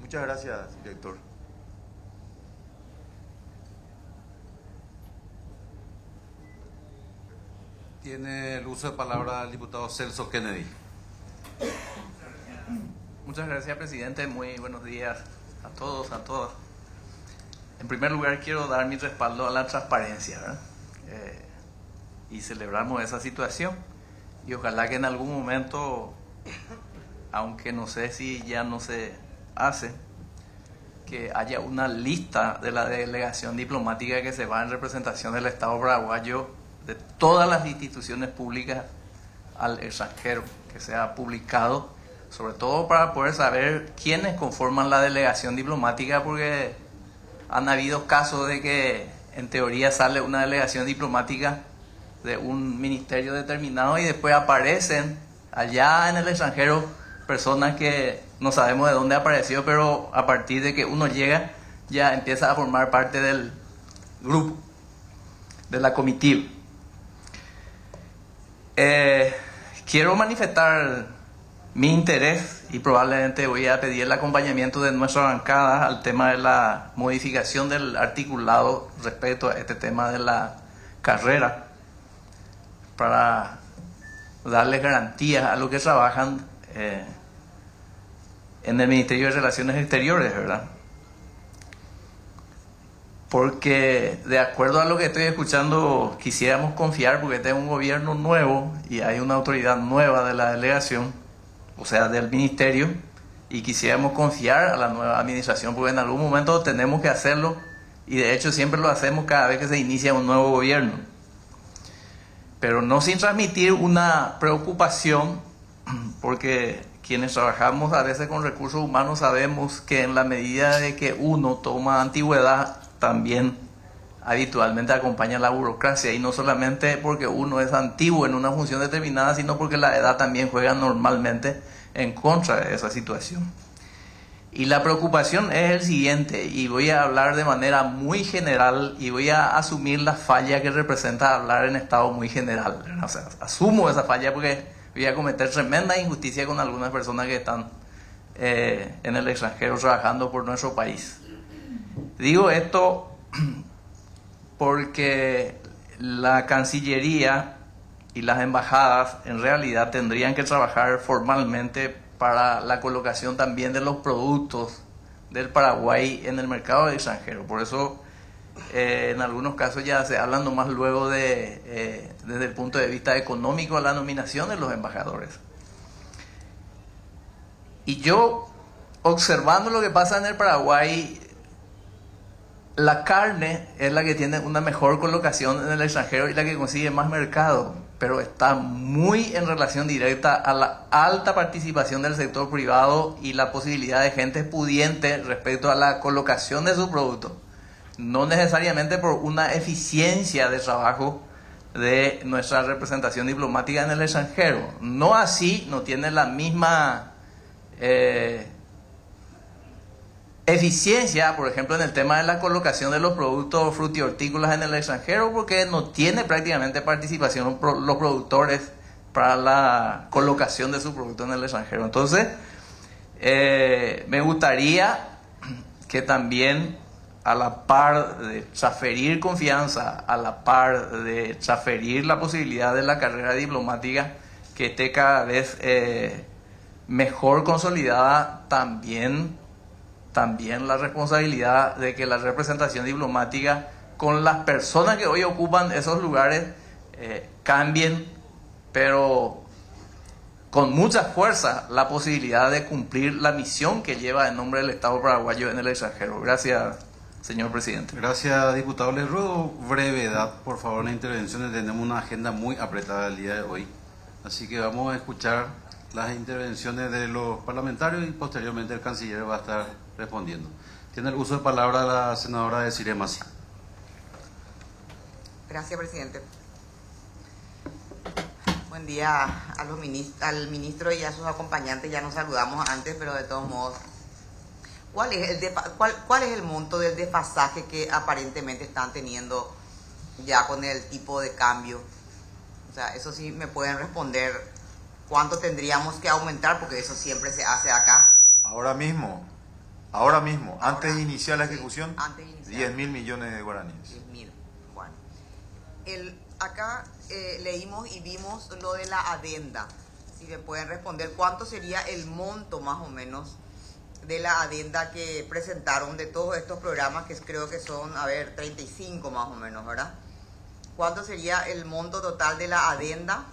Muchas gracias, director. Tiene el uso de palabra el diputado Celso Kennedy. Muchas gracias, presidente. Muy buenos días a todos, a todas. En primer lugar, quiero dar mi respaldo a la transparencia, ¿verdad? Y celebramos esa situación. Y ojalá que en algún momento, aunque no sé si ya no se hace, que haya una lista de la delegación diplomática que se va en representación del Estado paraguayo de todas las instituciones públicas al extranjero, que sea publicado, sobre todo para poder saber quiénes conforman la delegación diplomática, porque han habido casos de que en teoría sale una delegación diplomática de un ministerio determinado y después aparecen allá en el extranjero personas que no sabemos de dónde apareció, pero a partir de que uno llega ya empieza a formar parte del grupo, de la comitiva. Quiero manifestar mi interés y probablemente voy a pedir el acompañamiento de nuestra bancada al tema de la modificación del articulado respecto a este tema de la carrera, para darles garantías a los que trabajan en el Ministerio de Relaciones Exteriores, ¿verdad? Porque de acuerdo a lo que estoy escuchando, quisiéramos confiar, porque este es un gobierno nuevo y hay una autoridad nueva de la delegación, o sea, del ministerio, y quisiéramos confiar a la nueva administración, porque en algún momento tenemos que hacerlo, y de hecho siempre lo hacemos cada vez que se inicia un nuevo gobierno. Pero no sin transmitir una preocupación, porque quienes trabajamos a veces con recursos humanos sabemos que en la medida de que uno toma antigüedad, también habitualmente acompaña la burocracia, y no solamente porque uno es antiguo en una función determinada, sino porque la edad también juega normalmente en contra de esa situación. Y la preocupación es el siguiente, y voy a hablar de manera muy general y voy a asumir la falla que representa hablar en estado muy general. O sea, asumo esa falla porque voy a cometer tremenda injusticia con algunas personas que están en el extranjero trabajando por nuestro país. Digo esto porque la Cancillería y las embajadas en realidad tendrían que trabajar formalmente para la colocación también de los productos del Paraguay en el mercado extranjero. Por eso en algunos casos ya se habla nomás luego desde el punto de vista económico, la nominación de los embajadores. Y yo, observando lo que pasa en el Paraguay, la carne es la que tiene una mejor colocación en el extranjero y la que consigue más mercado, pero está muy en relación directa a la alta participación del sector privado y la posibilidad de gente pudiente respecto a la colocación de su producto, no necesariamente por una eficiencia de trabajo de nuestra representación diplomática en el extranjero. No así, no tiene la misma eficiencia, por ejemplo, en el tema de la colocación de los productos frutihortícolas en el extranjero, porque no tiene prácticamente participación los productores para la colocación de su producto en el extranjero. Entonces, me gustaría que también, a la par de transferir confianza, a la par de transferir la posibilidad de la carrera diplomática, que esté cada vez mejor consolidada, también la responsabilidad de que la representación diplomática con las personas que hoy ocupan esos lugares cambien, pero con mucha fuerza, la posibilidad de cumplir la misión que lleva en nombre del Estado paraguayo en el extranjero. Gracias, señor presidente. Gracias, diputado. Les ruego brevedad, por favor, en la intervención. Tenemos una agenda muy apretada el día de hoy, así que vamos a escuchar las intervenciones de los parlamentarios y posteriormente el canciller va a estar respondiendo. Tiene el uso de palabra la senadora Desiree Masi. Gracias, presidente. Buen día a los al ministro y a sus acompañantes. Ya nos saludamos antes, pero de todos modos, ¿cuál es el monto del desfasaje que aparentemente están teniendo ya con el tipo de cambio? O sea, eso sí me pueden responder. ¿Cuánto tendríamos que aumentar? Porque eso siempre se hace acá. Ahora mismo, antes de iniciar la ejecución, antes de iniciar. 10.000 millones de guaraníes. 10.000. Bueno. Acá leímos y vimos lo de la adenda. Si me pueden responder, ¿cuánto sería el monto más o menos de la adenda que presentaron de todos estos programas, que creo que son, 35 más o menos, ¿verdad? ¿Cuánto sería el monto total de la adenda,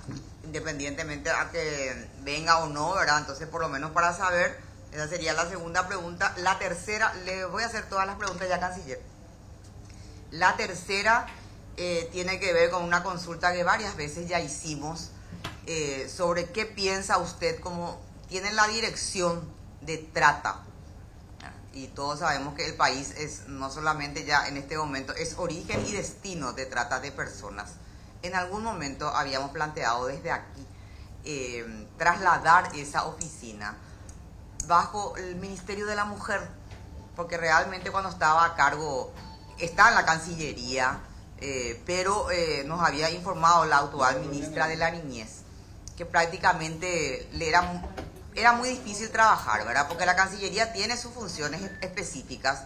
independientemente a que venga o no, ¿verdad? Entonces, por lo menos para saber, esa sería la segunda pregunta. La tercera, le voy a hacer todas las preguntas ya, canciller. La tercera tiene que ver con una consulta que varias veces ya hicimos, sobre qué piensa usted, como tiene la dirección de trata. Y todos sabemos que el país es no solamente ya en este momento, es origen y destino de trata de personas. En algún momento habíamos planteado desde aquí trasladar esa oficina bajo el Ministerio de la Mujer, porque realmente cuando estaba a cargo, está en la Cancillería, pero nos había informado la actual ministra de la Niñez que prácticamente le era muy difícil trabajar, ¿verdad? Porque la Cancillería tiene sus funciones específicas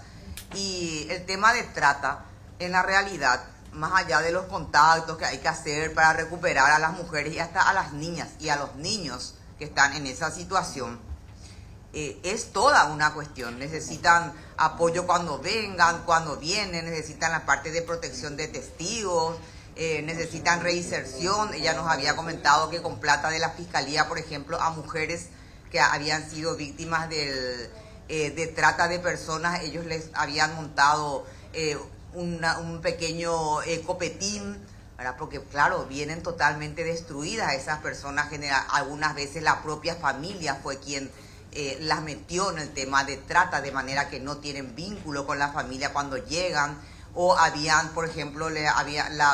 y el tema de trata, en la realidad, más allá de los contactos que hay que hacer para recuperar a las mujeres y hasta a las niñas y a los niños que están en esa situación, es toda una cuestión. Necesitan apoyo cuando vengan, cuando vienen, necesitan la parte de protección de testigos, necesitan reinserción. Ella nos había comentado que con plata de la Fiscalía, por ejemplo, a mujeres que habían sido víctimas de trata de personas, ellos les habían montado un pequeño copetín, ¿verdad? Porque claro, vienen totalmente destruidas esas personas. Algunas veces la propia familia fue quien las metió en el tema de trata, de manera que no tienen vínculo con la familia cuando llegan, o habían, por ejemplo,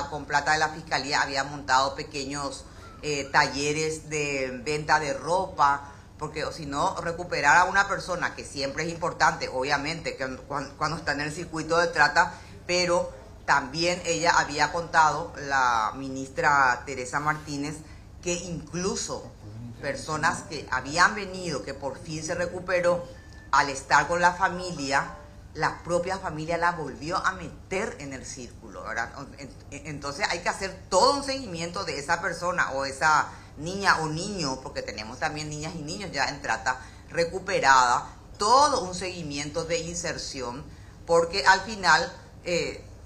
con plata de la Fiscalía habían montado pequeños talleres de venta de ropa, porque o si no, recuperar a una persona, que siempre es importante, obviamente, que cuando está en el circuito de trata, pero también ella había contado, la ministra Teresa Martínez, que incluso personas que habían venido, que por fin se recuperó, al estar con la familia, la propia familia la volvió a meter en el círculo, ¿verdad? Entonces hay que hacer todo un seguimiento de esa persona o esa niña o niño, porque tenemos también niñas y niños ya en trata recuperada, todo un seguimiento de inserción, porque al final,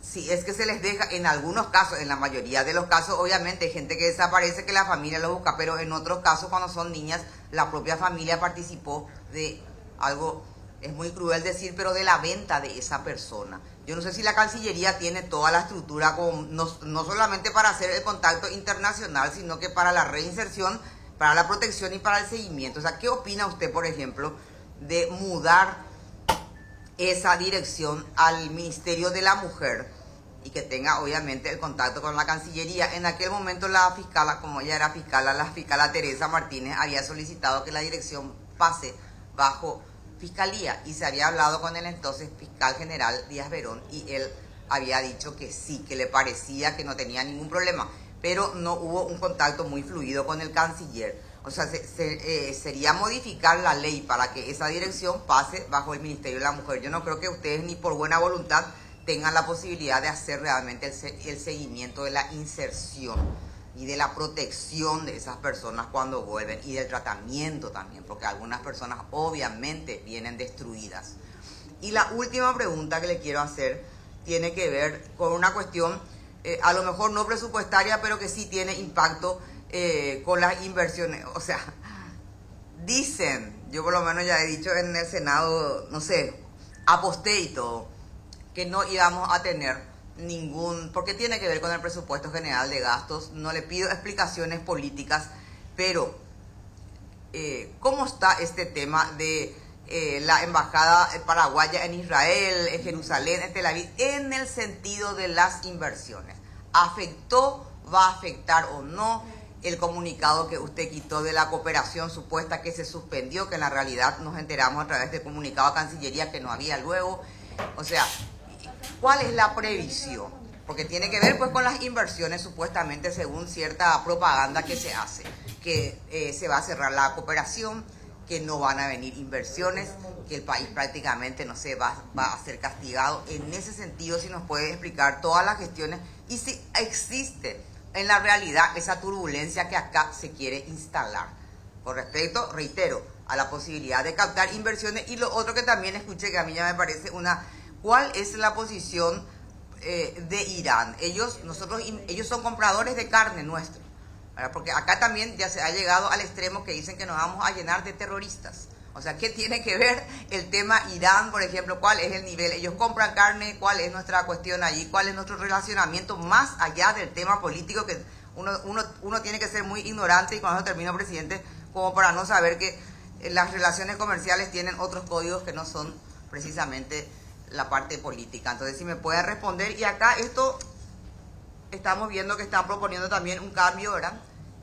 si es que se les deja, en algunos casos, en la mayoría de los casos, obviamente hay gente que desaparece, que la familia lo busca, pero en otros casos, cuando son niñas, la propia familia participó de algo, es muy cruel decir, pero de la venta de esa persona. Yo no sé si la Cancillería tiene toda la estructura, no solamente para hacer el contacto internacional, sino que para la reinserción, para la protección y para el seguimiento. O sea, ¿qué opina usted, por ejemplo, de mudar esa dirección al Ministerio de la Mujer y que tenga obviamente el contacto con la Cancillería? En aquel momento la fiscala, como ella era fiscala, la fiscala Teresa Martínez había solicitado que la dirección pase bajo Fiscalía, y se había hablado con el entonces fiscal general Díaz Verón y él había dicho que sí, que le parecía que no tenía ningún problema, pero no hubo un contacto muy fluido con el canciller. O sea, sería modificar la ley para que esa dirección pase bajo el Ministerio de la Mujer. Yo no creo que ustedes, ni por buena voluntad, tengan la posibilidad de hacer realmente el seguimiento de la inserción y de la protección de esas personas cuando vuelven, y del tratamiento también, porque algunas personas obviamente vienen destruidas. Y la última pregunta que le quiero hacer tiene que ver con una cuestión, a lo mejor no presupuestaria, pero que sí tiene impacto con las inversiones. O sea, dicen, yo por lo menos ya he dicho en el Senado, no sé, aposté y todo, que no íbamos a tener porque tiene que ver con el presupuesto general de gastos. No le pido explicaciones políticas, pero ¿cómo está este tema de la embajada paraguaya en Israel, en Jerusalén, en Tel Aviv, en el sentido de las inversiones? ¿Afectó, va a afectar o no el comunicado que usted quitó de la cooperación supuesta que se suspendió, que en la realidad nos enteramos a través del comunicado de Cancillería que no había luego? O sea, ¿cuál es la previsión? Porque tiene que ver pues con las inversiones, supuestamente, según cierta propaganda que se hace, que se va a cerrar la cooperación, que no van a venir inversiones, que el país prácticamente, no sé, va a ser castigado. En ese sentido, si nos puede explicar todas las gestiones y si existe en la realidad esa turbulencia que acá se quiere instalar. Con respecto, reitero, a la posibilidad de captar inversiones. Y lo otro que también escuché, que a mí ya me parece ¿cuál es la posición de Irán? Ellos son compradores de carne nuestra, ¿verdad? Porque acá también ya se ha llegado al extremo que dicen que nos vamos a llenar de terroristas. O sea, ¿qué tiene que ver el tema Irán, por ejemplo? ¿Cuál es el nivel? Ellos compran carne, ¿cuál es nuestra cuestión allí? ¿Cuál es nuestro relacionamiento más allá del tema político? Que uno tiene que ser muy ignorante, y cuando termino, presidente, como para no saber que las relaciones comerciales tienen otros códigos que no son precisamente la parte política. Entonces, si me puede responder. Y acá estamos viendo que están proponiendo también un cambio, ¿verdad?,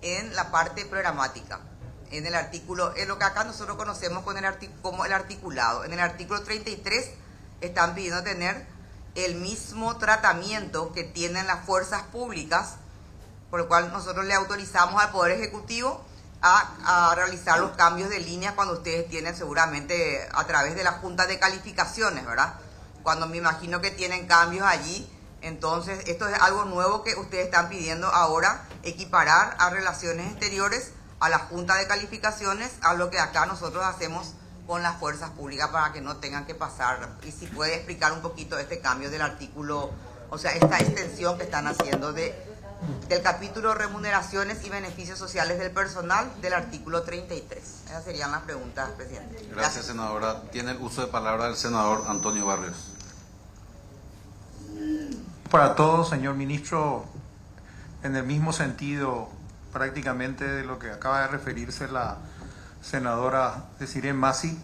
en la parte programática, en el artículo, en lo que acá nosotros conocemos como el articulado. En el artículo 33 están pidiendo tener el mismo tratamiento que tienen las fuerzas públicas, por lo cual nosotros le autorizamos al Poder Ejecutivo a realizar los cambios de línea cuando ustedes tienen, seguramente a través de la Junta de Calificaciones, ¿verdad? Cuando me imagino que tienen cambios allí. Entonces, esto es algo nuevo que ustedes están pidiendo ahora, equiparar a Relaciones Exteriores, a la Junta de Calificaciones, a lo que acá nosotros hacemos con las fuerzas públicas, para que no tengan que pasar. Y si puede explicar un poquito este cambio del artículo, o sea, esta extensión que están haciendo del capítulo Remuneraciones y Beneficios Sociales del Personal del artículo 33. Esas serían las preguntas, presidente. Gracias, senadora. Tiene el uso de palabra el senador Antonio Barrios. Para todos, señor ministro, en el mismo sentido prácticamente de lo que acaba de referirse la senadora Desiree Masi,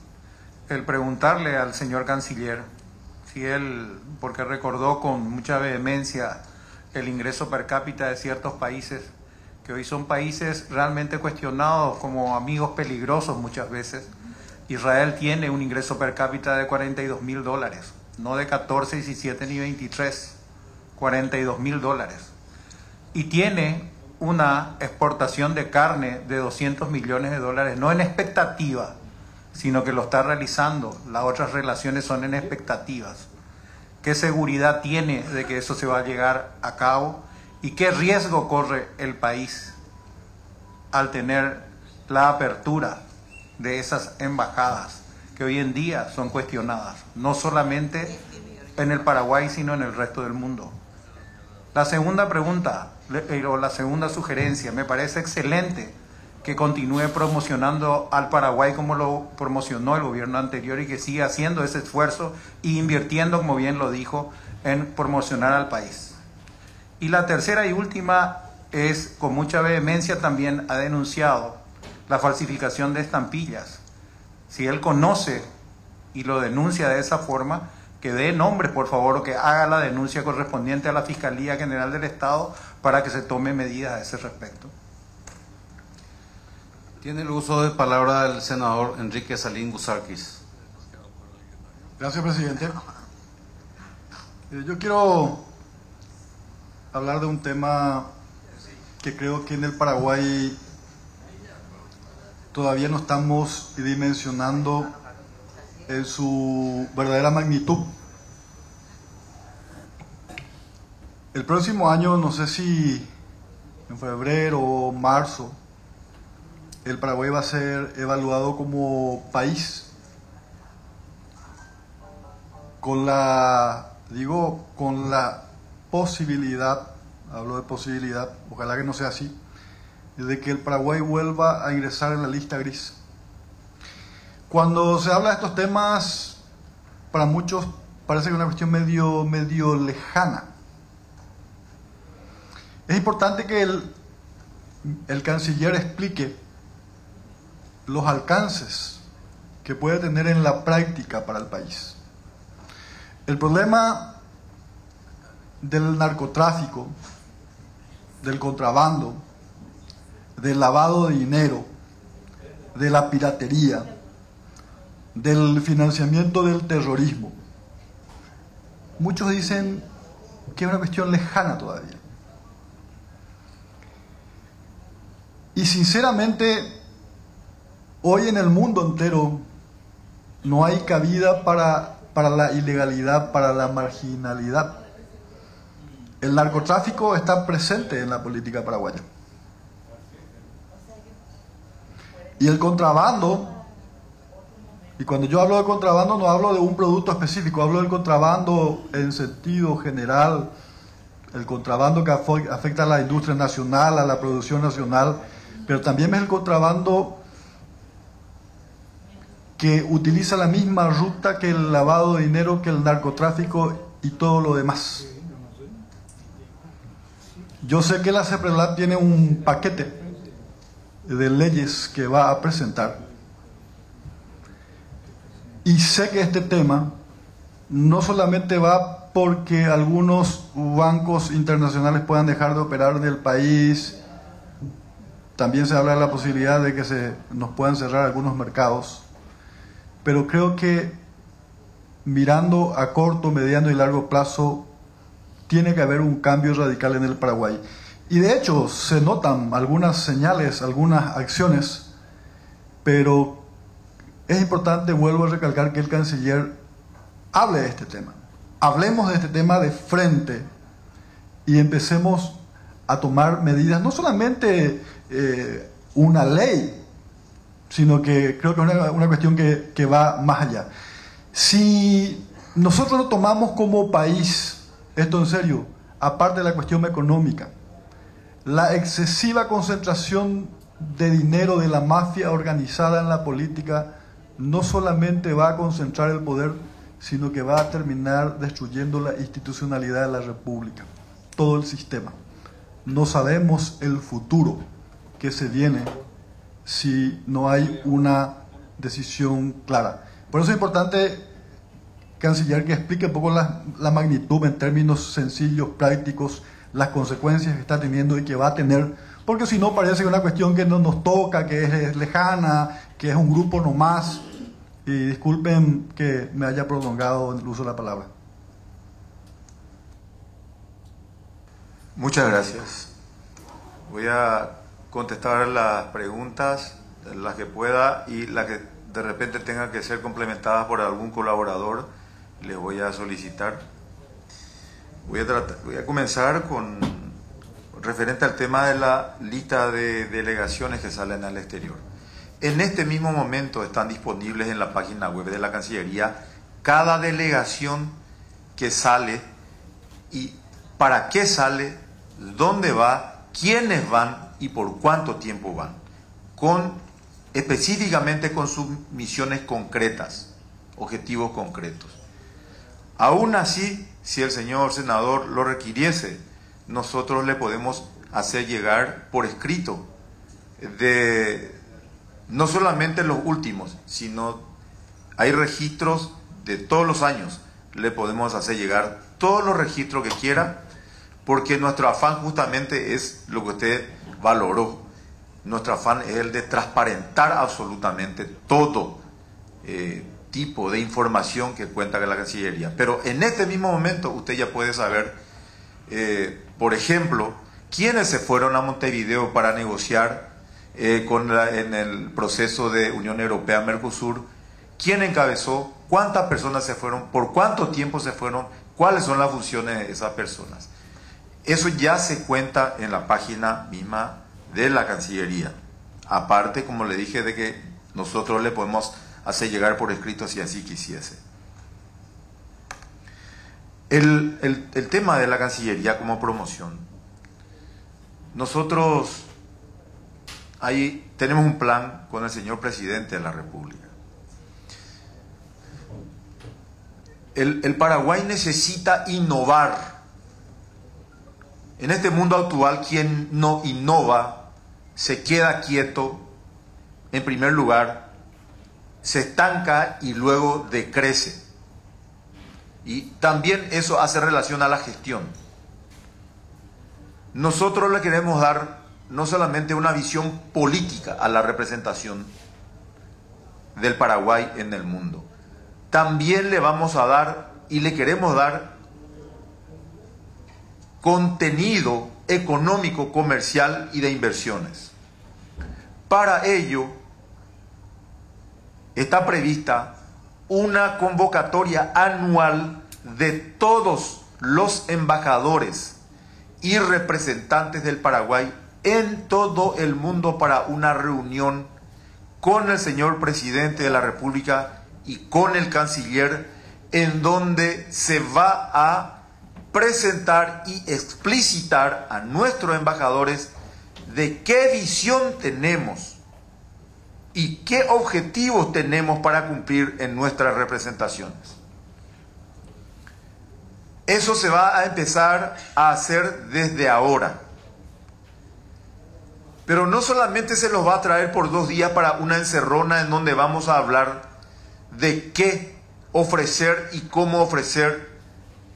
el preguntarle al señor canciller si él, porque recordó con mucha vehemencia el ingreso per cápita de ciertos países, que hoy son países realmente cuestionados como amigos peligrosos muchas veces. Israel tiene un ingreso per cápita de $42.000, no de 14, 17 ni 23, $42.000. Y tiene una exportación de carne de $200 millones, no en expectativa, sino que lo está realizando. Las otras relaciones son en expectativas. ¿Qué seguridad tiene de que eso se va a llegar a cabo? ¿Y qué riesgo corre el país al tener la apertura de esas embajadas que hoy en día son cuestionadas, no solamente en el Paraguay, sino en el resto del mundo? La segunda pregunta, o la segunda sugerencia, me parece excelente que continúe promocionando al Paraguay como lo promocionó el gobierno anterior, y que siga haciendo ese esfuerzo e invirtiendo, como bien lo dijo, en promocionar al país. Y la tercera y última es, con mucha vehemencia también ha denunciado la falsificación de estampillas. Si él conoce y lo denuncia de esa forma, que dé nombre, por favor, o que haga la denuncia correspondiente a la Fiscalía General del Estado para que se tome medidas a ese respecto. Tiene el uso de palabra el senador Enrique Salín Gusarquis. Gracias, presidente. Yo quiero hablar de un tema que creo que en el Paraguay todavía no estamos dimensionando en su verdadera magnitud. El próximo año, no sé si en febrero o marzo, el Paraguay va a ser evaluado como país con la posibilidad, hablo de posibilidad, ojalá que no sea así, de que el Paraguay vuelva a ingresar en la lista gris. Cuando se habla de estos temas, para muchos parece que es una cuestión medio lejana. Es importante que el canciller explique los alcances que puede tener en la práctica para el país. El problema del narcotráfico, del contrabando, del lavado de dinero, de la piratería, del financiamiento del terrorismo, muchos dicen que es una cuestión lejana todavía. Y sinceramente, hoy en el mundo entero no hay cabida para la ilegalidad, para la marginalidad. El narcotráfico está presente en la política paraguaya. Y el contrabando, y cuando yo hablo de contrabando no hablo de un producto específico, hablo del contrabando en sentido general, el contrabando que afecta a la industria nacional, a la producción nacional, pero también es el contrabando que utiliza la misma ruta que el lavado de dinero, que el narcotráfico y todo lo demás. Yo sé que la CEPRELAT tiene un paquete de leyes que va a presentar y sé que este tema no solamente va porque algunos bancos internacionales puedan dejar de operar en el país, también se habla de la posibilidad de que nos puedan cerrar algunos mercados, pero creo que mirando a corto, mediano y largo plazo tiene que haber un cambio radical en el Paraguay. Y de hecho se notan algunas señales, algunas acciones, pero es importante, vuelvo a recalcar, que el canciller hable de este tema. Hablemos de este tema de frente y empecemos a tomar medidas, no solamente una ley, sino que creo que es una cuestión que va más allá. Si nosotros no tomamos como país esto en serio, aparte de la cuestión económica, la excesiva concentración de dinero de la mafia organizada en la política no solamente va a concentrar el poder, sino que va a terminar destruyendo la institucionalidad de la República, todo el sistema. No sabemos el futuro que se viene si no hay una decisión clara. Por eso es importante, canciller, que explique un poco la magnitud en términos sencillos, prácticos, las consecuencias que está teniendo y que va a tener, porque si no parece que es una cuestión que no nos toca, que es lejana, que es un grupo nomás. Y disculpen que me haya prolongado en el uso de la palabra. Muchas gracias. Voy a contestar las preguntas, las que pueda, y las que de repente tengan que ser complementadas por algún colaborador, les voy a solicitar. Voy a comenzar con referente al tema de la lista de delegaciones que salen al exterior. En este mismo momento están disponibles en la página web de la Cancillería cada delegación que sale y para qué sale, dónde va, quiénes van y por cuánto tiempo van, específicamente con sus misiones concretas, objetivos concretos. Aún así, si el señor senador lo requiriese, nosotros le podemos hacer llegar por escrito no solamente los últimos, sino hay registros de todos los años. Le podemos hacer llegar todos los registros que quiera, porque nuestro afán justamente es lo que usted valoró. Nuestro afán es el de transparentar absolutamente todo tipo de información que cuenta con la Cancillería. Pero en este mismo momento usted ya puede saber, por ejemplo, quiénes se fueron a Montevideo para negociar en el proceso de Unión Europea-Mercosur, quién encabezó, cuántas personas se fueron, por cuánto tiempo se fueron, cuáles son las funciones de esas personas. Eso ya se cuenta en la página misma de la Cancillería. Aparte, como le dije, de que nosotros le podemos hacer llegar por escrito si así quisiese. El tema de la Cancillería como promoción. Nosotros ahí tenemos un plan con el señor presidente de la República. El Paraguay necesita innovar. En este mundo actual, quien no innova se queda quieto, en primer lugar, se estanca y luego decrece. Y también eso hace relación a la gestión. Nosotros le queremos dar no solamente una visión política a la representación del Paraguay en el mundo, también le vamos a dar y le queremos dar contenido económico, comercial y de inversiones. Para ello, está prevista una convocatoria anual de todos los embajadores y representantes del Paraguay en todo el mundo para una reunión con el señor presidente de la República y con el canciller, en donde se va a presentar y explicitar a nuestros embajadores de qué visión tenemos y qué objetivos tenemos para cumplir en nuestras representaciones. Eso se va a empezar a hacer desde ahora. Pero no solamente se los va a traer por 2 días para una encerrona en donde vamos a hablar de qué ofrecer y cómo ofrecer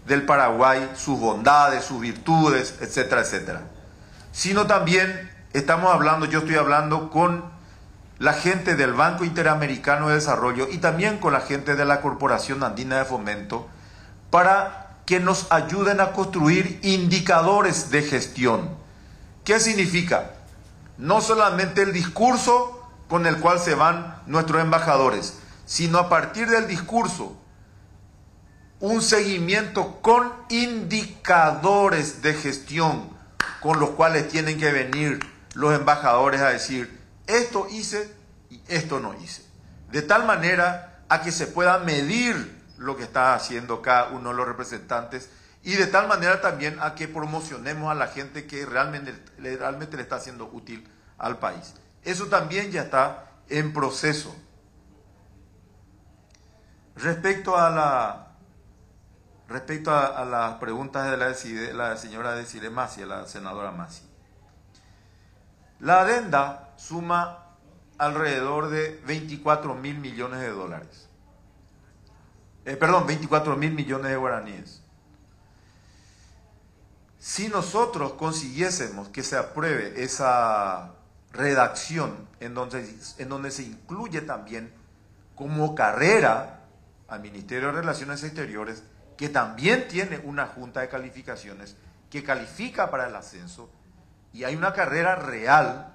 del Paraguay, sus bondades, sus virtudes, etcétera, etcétera. Sino también yo estoy hablando con la gente del Banco Interamericano de Desarrollo y también con la gente de la Corporación Andina de Fomento para que nos ayuden a construir indicadores de gestión. ¿Qué significa? No solamente el discurso con el cual se van nuestros embajadores, sino a partir del discurso, un seguimiento con indicadores de gestión con los cuales tienen que venir los embajadores a decir, esto hice y esto no hice. De tal manera a que se pueda medir lo que está haciendo cada uno de los representantes y de tal manera también a que promocionemos a la gente que realmente le está haciendo útil al país. Eso también ya está en proceso. Respecto a las preguntas de la señora Desiree Massi, la senadora Massi. La adenda suma alrededor de 24 mil millones de dólares. 24 mil millones de guaraníes. Si nosotros consiguiésemos que se apruebe esa redacción en donde se incluye también como carrera al Ministerio de Relaciones Exteriores, que también tiene una junta de calificaciones que califica para el ascenso, y hay una carrera real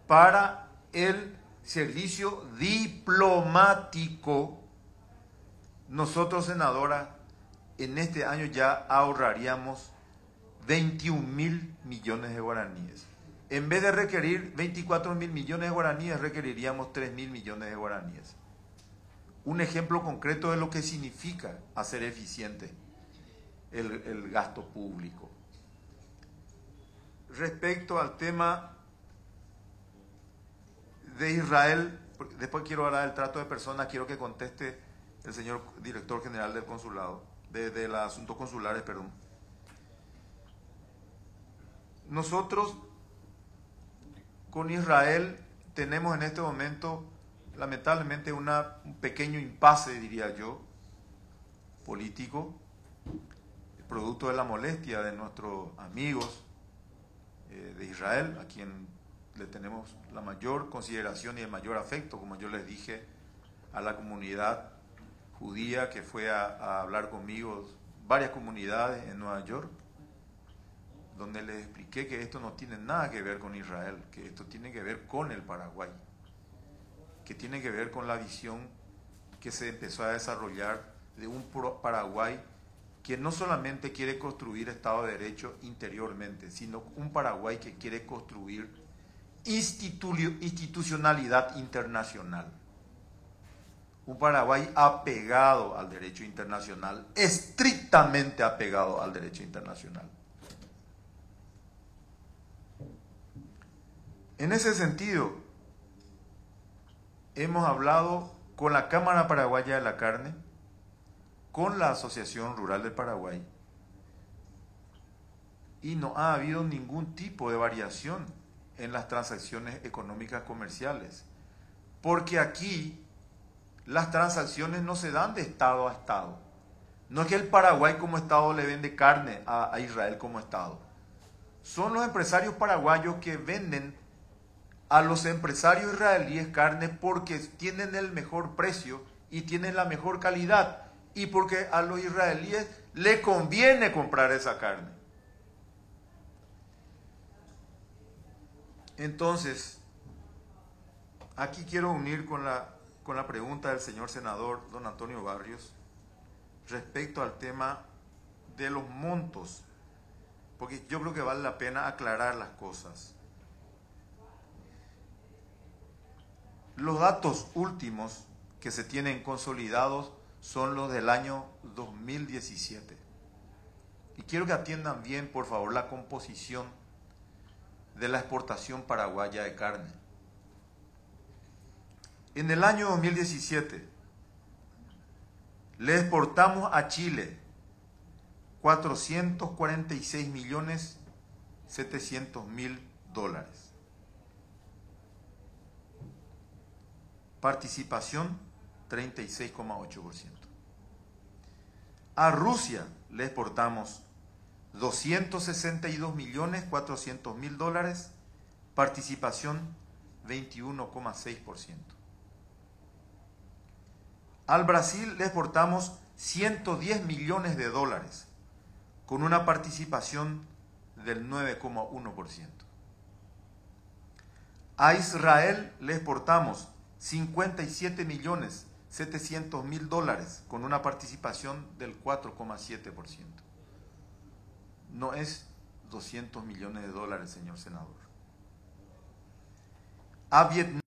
para el servicio diplomático, nosotros, senadora, en este año ya ahorraríamos 21 mil millones de guaraníes. En vez de requerir 24 mil millones de guaraníes, requeriríamos 3 mil millones de guaraníes. Un ejemplo concreto de lo que significa hacer eficiente el gasto público. Respecto al tema de Israel, después quiero hablar del trato de personas, quiero que conteste el señor director general del consulado, de los asuntos consulares, perdón. Nosotros con Israel tenemos en este momento lamentablemente un pequeño impasse, diría yo, político, producto de la molestia de nuestros amigos de Israel, a quien le tenemos la mayor consideración y el mayor afecto, como yo les dije a la comunidad judía que fue a hablar conmigo, varias comunidades en Nueva York, donde les expliqué que esto no tiene nada que ver con Israel, que esto tiene que ver con el Paraguay, que tiene que ver con la visión que se empezó a desarrollar de un Paraguay que no solamente quiere construir Estado de Derecho interiormente, sino un Paraguay que quiere construir institucionalidad internacional. Un Paraguay apegado al derecho internacional, estrictamente apegado al derecho internacional. En ese sentido, hemos hablado con la Cámara Paraguaya de la Carne, con la Asociación Rural del Paraguay, y no ha habido ningún tipo de variación en las transacciones económicas comerciales, porque aquí las transacciones no se dan de Estado a Estado. No es que el Paraguay como Estado le vende carne a Israel como Estado. Son los empresarios paraguayos que venden a los empresarios israelíes carne porque tienen el mejor precio y tienen la mejor calidad, y porque a los israelíes le conviene comprar esa carne. Entonces, aquí quiero unir con la con la pregunta del señor senador don Antonio Barrios respecto al tema de los montos, porque yo creo que vale la pena aclarar las cosas. Los datos últimos que se tienen consolidados son los del año 2017. Y quiero que atiendan bien, por favor, la composición de la exportación paraguaya de carne. En el año 2017 le exportamos a Chile 446.700.000 dólares. Participación 36,8%. A Rusia le exportamos 262.400.000 dólares, participación 21,6%. Al Brasil le exportamos 110 millones de dólares, con una participación del 9,1%. A Israel le exportamos 57.700.000 dólares, con una participación del 4,7%. No es 200 millones de dólares, señor senador. A Vietnam